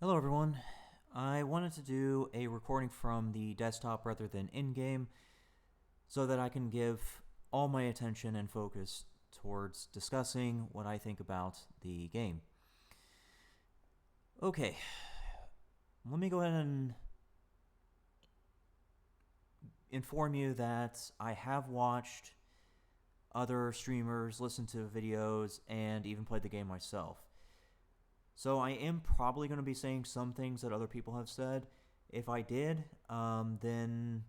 Hello everyone. I wanted to do a recording from the desktop rather than in-game so that I can give all my attention and focus towards discussing what I think about the game. Okay, let me go ahead and inform you that I have watched other streamers, listened to videos, and even played the game myself. So I am probably going to be saying some things that other people have said. If I did, then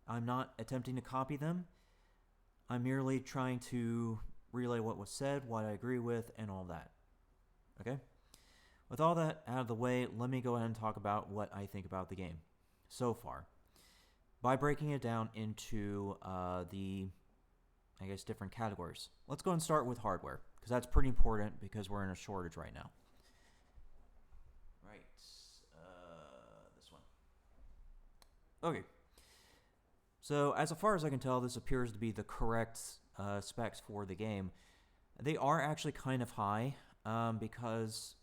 I'm not attempting to copy them. I'm merely trying to relay what was said, what I agree with, and all that. Okay? With all that out of the way, let me go ahead and talk about what I think about the game so far. By breaking it down into different categories. Let's go and start with hardware, because that's pretty important because we're in a shortage right now. Right, this one. Okay. So as far as I can tell, this appears to be the correct specs for the game. They are actually kind of high because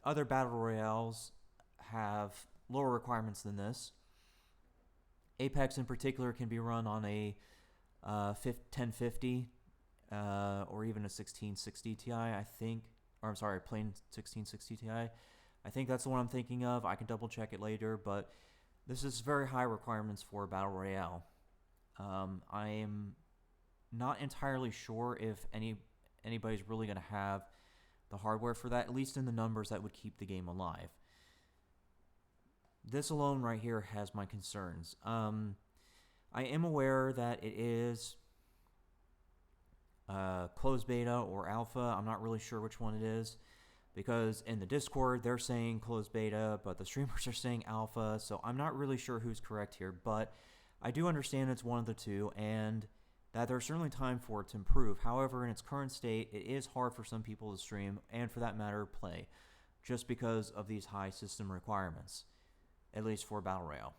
other battle royales have lower requirements than this. Apex in particular can be run on a 1050 or even a 1660 Ti, I think. Or I'm sorry, plain 1660 Ti. I think that's the one I'm thinking of. I can double check it later, but this is very high requirements for Battle Royale. I am not entirely sure if anybody's really going to have the hardware for that, at least in the numbers that would keep the game alive. This alone right here has my concerns. I am aware that it is closed beta or alpha. I'm not really sure which one it is, because in the Discord they're saying closed beta, but the streamers are saying alpha, so I'm not really sure who's correct here, but I do understand it's one of the two, and that there's certainly time for it to improve. However, in its current state, it is hard for some people to stream, and for that matter, play, just because of these high system requirements, at least for Battle Royale.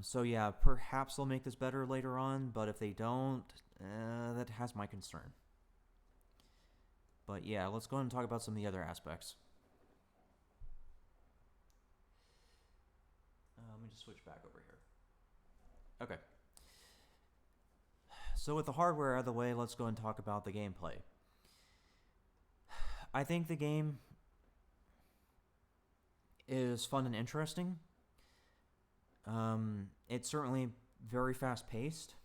So yeah, perhaps they'll make this better later on, but if they don't, that has my concern. But yeah, let's go ahead and talk about some of the other aspects. Let me just switch back over here. Okay. So with the hardware out of the way, let's go and talk about the gameplay. I think the game is fun and interesting. It's certainly very fast-paced.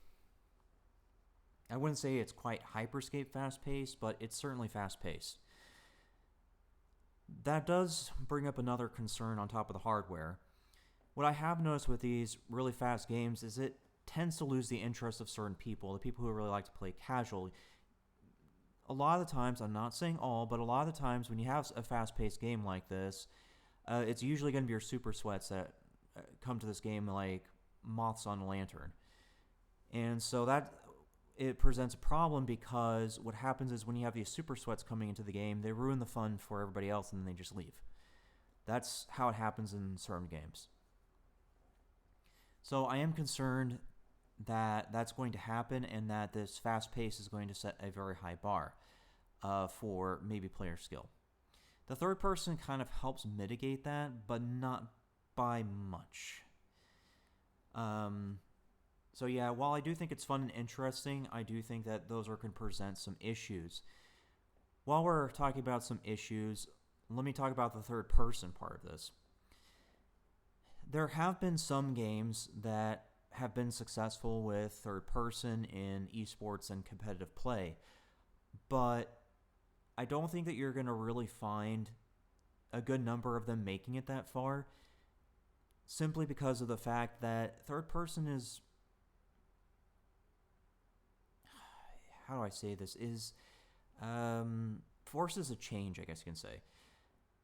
I wouldn't say it's quite Hyperscape fast-paced, but it's certainly fast-paced. That does bring up another concern on top of the hardware. What I have noticed with these really fast games is it tends to lose the interest of certain people, the people who really like to play casually. A lot of the times, I'm not saying all, but a lot of the times when you have a fast-paced game like this, it's usually going to be your super sweats that come to this game like moths on a lantern. And so that it presents a problem, because what happens is when you have these super sweats coming into the game, they ruin the fun for everybody else and then they just leave. That's how it happens in certain games. So I am concerned that that's going to happen, and that this fast pace is going to set a very high bar for maybe player skill. The third person kind of helps mitigate that, but not by much. So yeah, while I do think it's fun and interesting, I do think that those are going to present some issues. While we're talking about some issues, let me talk about the third person part of this. There have been some games that have been successful with third person in esports and competitive play, but I don't think that you're going to really find a good number of them making it that far, simply because of the fact that third person is, how do I say this, is forces a change, I guess you can say.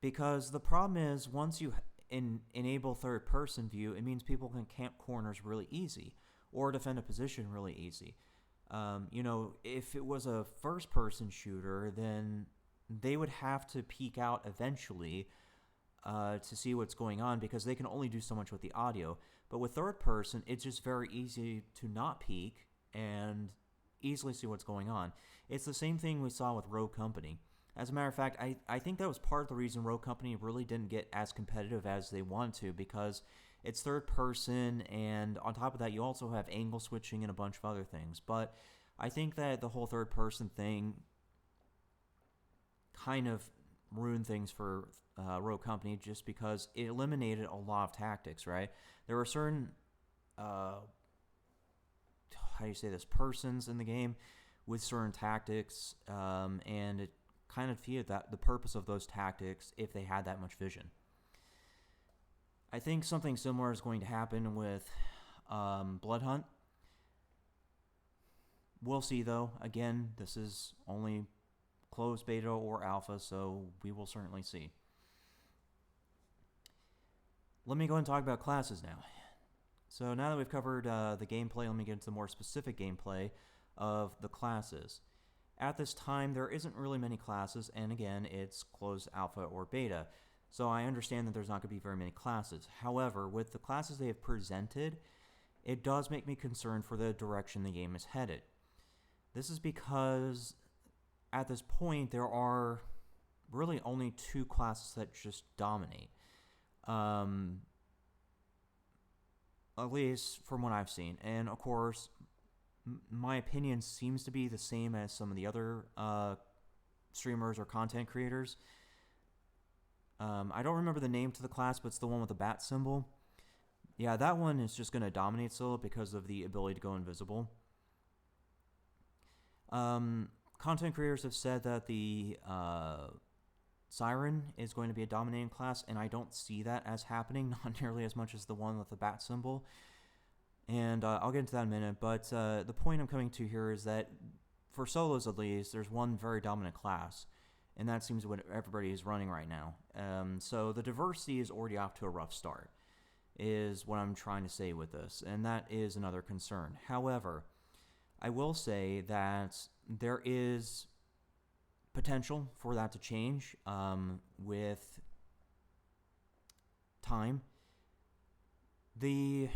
Because the problem is, once you enable third person view, it means people can camp corners really easy, or defend a position really easy. If it was a first person shooter, then they would have to peek out eventually to see what's going on, because they can only do so much with the audio. But with third person, it's just very easy to not peek and easily see what's going on. It's the same thing we saw with Rogue Company. As a matter of fact, I think that was part of the reason Rogue Company really didn't get as competitive as they wanted to, because it's third person, and on top of that, you also have angle switching and a bunch of other things. But I think that the whole third person thing kind of ruined things for Rogue Company, just because it eliminated a lot of tactics, right? There were certain, how do you say this, persons in the game with certain tactics, and it kind of defeated the purpose of those tactics if they had that much vision. I think something similar is going to happen with Blood Hunt. We'll see, though. Again, this is only closed beta or alpha, so we will certainly see. Let me go and talk about classes now. So now that we've covered the gameplay, let me get into the more specific gameplay of the classes. At this time, there isn't really many classes, and again, it's closed alpha or beta. So I understand that there's not going to be very many classes. However, with the classes they have presented, it does make me concerned for the direction the game is headed. This is because at this point, there are really only 2 classes that just dominate. At least from what I've seen. And of course, my opinion seems to be the same as some of the other streamers or content creators. I don't remember the name to the class, but it's the one with the bat symbol. Yeah, that one is just going to dominate solo because of the ability to go invisible. Content creators have said that the Siren is going to be a dominating class, and I don't see that as happening, not nearly as much as the one with the bat symbol. And I'll get into that in a minute, but the point I'm coming to here is that for solos at least, there's one very dominant class, and that seems what everybody is running right now. So the diversity is already off to a rough start, is what I'm trying to say with this, and that is another concern. However, I will say that there is potential for that to change with time. The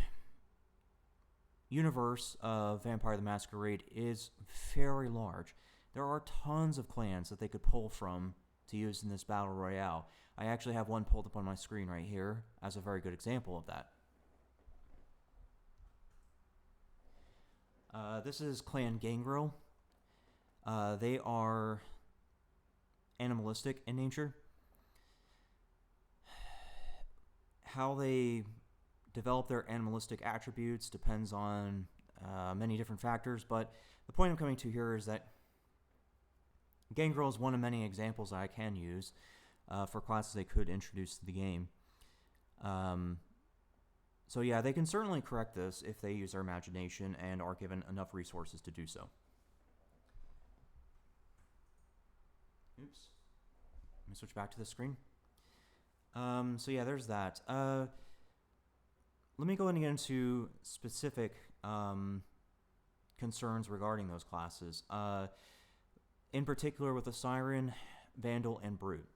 universe of Vampire the Masquerade is very large. There are tons of clans that they could pull from to use in this battle royale. I actually have one pulled up on my screen right here as a very good example of that. This is Clan Gangrel. They are animalistic in nature. How they develop their animalistic attributes depends on many different factors, but the point I'm coming to here is that Gangrel is one of many examples that I can use for classes they could introduce to the game. So yeah, they can certainly correct this if they use their imagination and are given enough resources to do so. Oops. Let me switch back to the screen. So yeah, there's that. Let me go ahead and get into specific concerns regarding those classes. In particular with the Siren, Vandal, and Brute.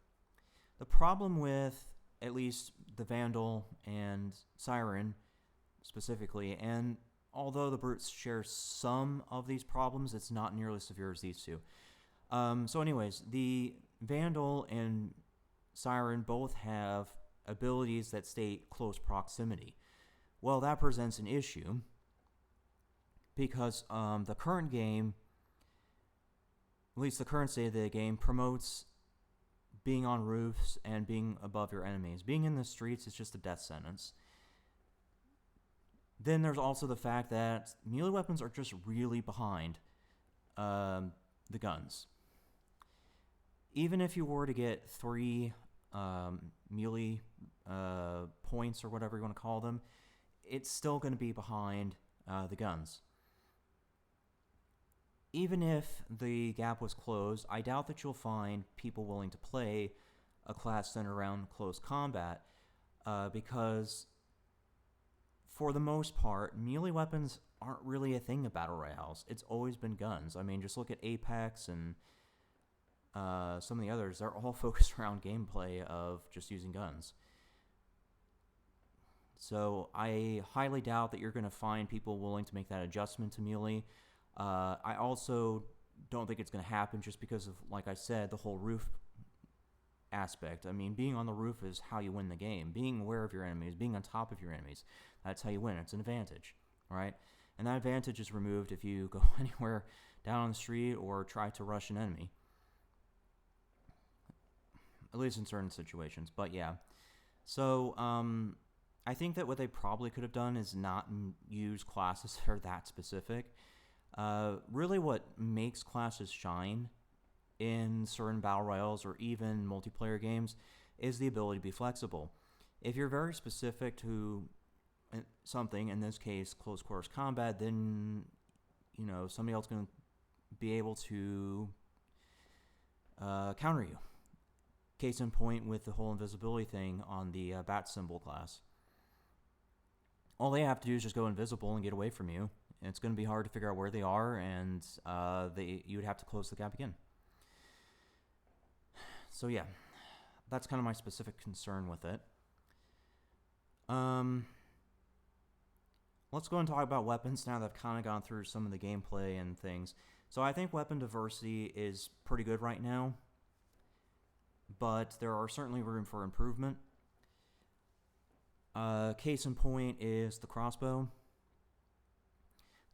The problem with at least the Vandal and Siren specifically, and although the Brute shares some of these problems, it's not nearly as severe as these two. So anyways, the Vandal and Siren both have abilities that state close proximity. Well, that presents an issue because the current game, at least the current state of the game, promotes being on roofs and being above your enemies. Being in the streets is just a death sentence. Then there's also the fact that melee weapons are just really behind the guns. Even if you were to get 3 melee points or whatever you want to call them, it's still going to be behind the guns. Even if the gap was closed, I doubt that you'll find people willing to play a class centered around close combat because for the most part, melee weapons aren't really a thing in battle royales. It's always been guns. I mean, just look at Apex and some of the others. They're all focused around gameplay of just using guns. So I highly doubt that you're going to find people willing to make that adjustment to melee. I also don't think it's going to happen just because of, like I said, the whole roof aspect. I mean, being on the roof is how you win the game. Being aware of your enemies, being on top of your enemies, that's how you win. It's an advantage, right? And that advantage is removed if you go anywhere down on the street or try to rush an enemy. At least in certain situations, but yeah. So, I think that what they probably could have done is not use classes that are that specific. Really what makes classes shine in certain battle royales or even multiplayer games is the ability to be flexible. If you're very specific to something, in this case close quarters combat, then somebody else is going to be able to counter you. Case in point with the whole invisibility thing on the bat symbol class. All they have to do is just go invisible and get away from you. It's going to be hard to figure out where they are, and you would have to close the gap again. So yeah, that's kind of my specific concern with it. Let's go and talk about weapons now that I've kind of gone through some of the gameplay and things. So I think weapon diversity is pretty good right now, but there are certainly room for improvement. Case in point is the crossbow.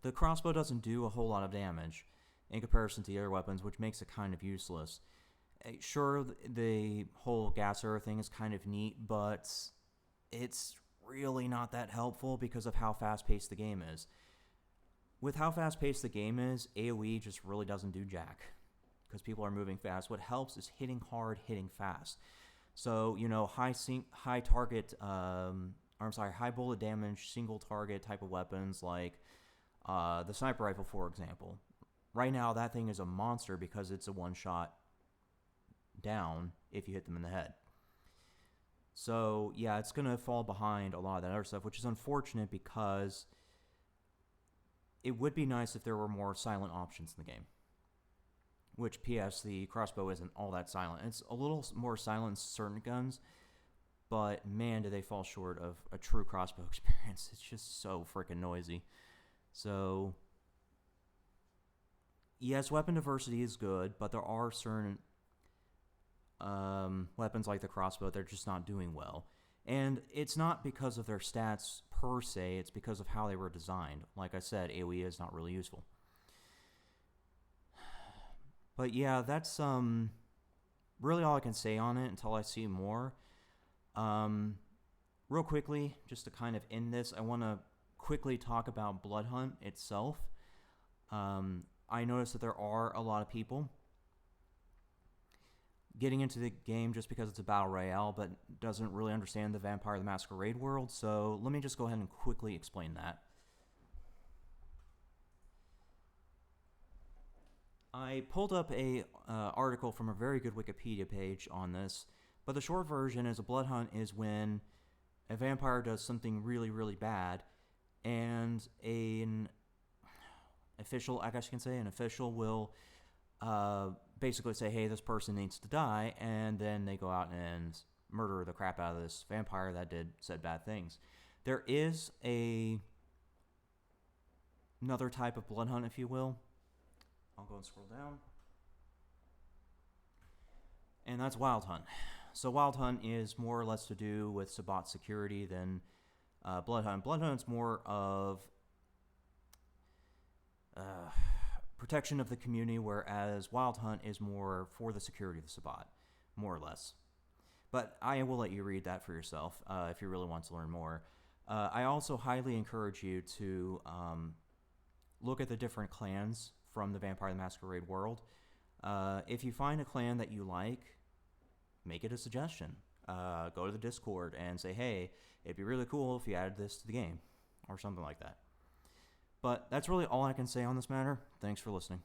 The crossbow doesn't do a whole lot of damage in comparison to the other weapons, which makes it kind of useless. Sure, the whole gas arrow thing is kind of neat, but it's really not that helpful because of how fast-paced the game is. With how fast-paced the game is, AoE just really doesn't do jack because people are moving fast. What helps is hitting hard, hitting fast. So, high bullet damage, single target type of weapons like the sniper rifle, for example. Right now, that thing is a monster because it's a one-shot down if you hit them in the head. So, yeah, it's going to fall behind a lot of that other stuff, which is unfortunate because it would be nice if there were more silent options in the game. Which, P.S., the crossbow isn't all that silent. It's a little more silent in certain guns, but man, do they fall short of a true crossbow experience. It's just so freaking noisy. So, yes, weapon diversity is good, but there are certain weapons like the crossbow that are just not doing well. And it's not because of their stats per se, it's because of how they were designed. Like I said, AoE is not really useful. But yeah, that's really all I can say on it until I see more. Real quickly, just to kind of end this, I want to quickly talk about Blood Hunt itself. I noticed that there are a lot of people getting into the game just because it's a battle royale, but doesn't really understand the Vampire the Masquerade world, so let me just go ahead and quickly explain that. I pulled up a article from a very good Wikipedia page on this, but the short version is a blood hunt is when a vampire does something really, really bad, and an official, I guess you can say, an official will basically say, hey, this person needs to die, and then they go out and murder the crap out of this vampire that did said bad things. There is another type of blood hunt, if you will. I'll go and scroll down. And that's Wild Hunt. So Wild Hunt is more or less to do with Sabbat security than Blood Hunt. Blood Hunt's more of protection of the community, whereas Wild Hunt is more for the security of the Sabbat, more or less. But I will let you read that for yourself if you really want to learn more. I also highly encourage you to look at the different clans from the Vampire the Masquerade world. If you find a clan that you like, make it a suggestion. Go to the Discord and say, hey, it'd be really cool if you added this to the game, or something like that. But that's really all I can say on this matter. Thanks for listening.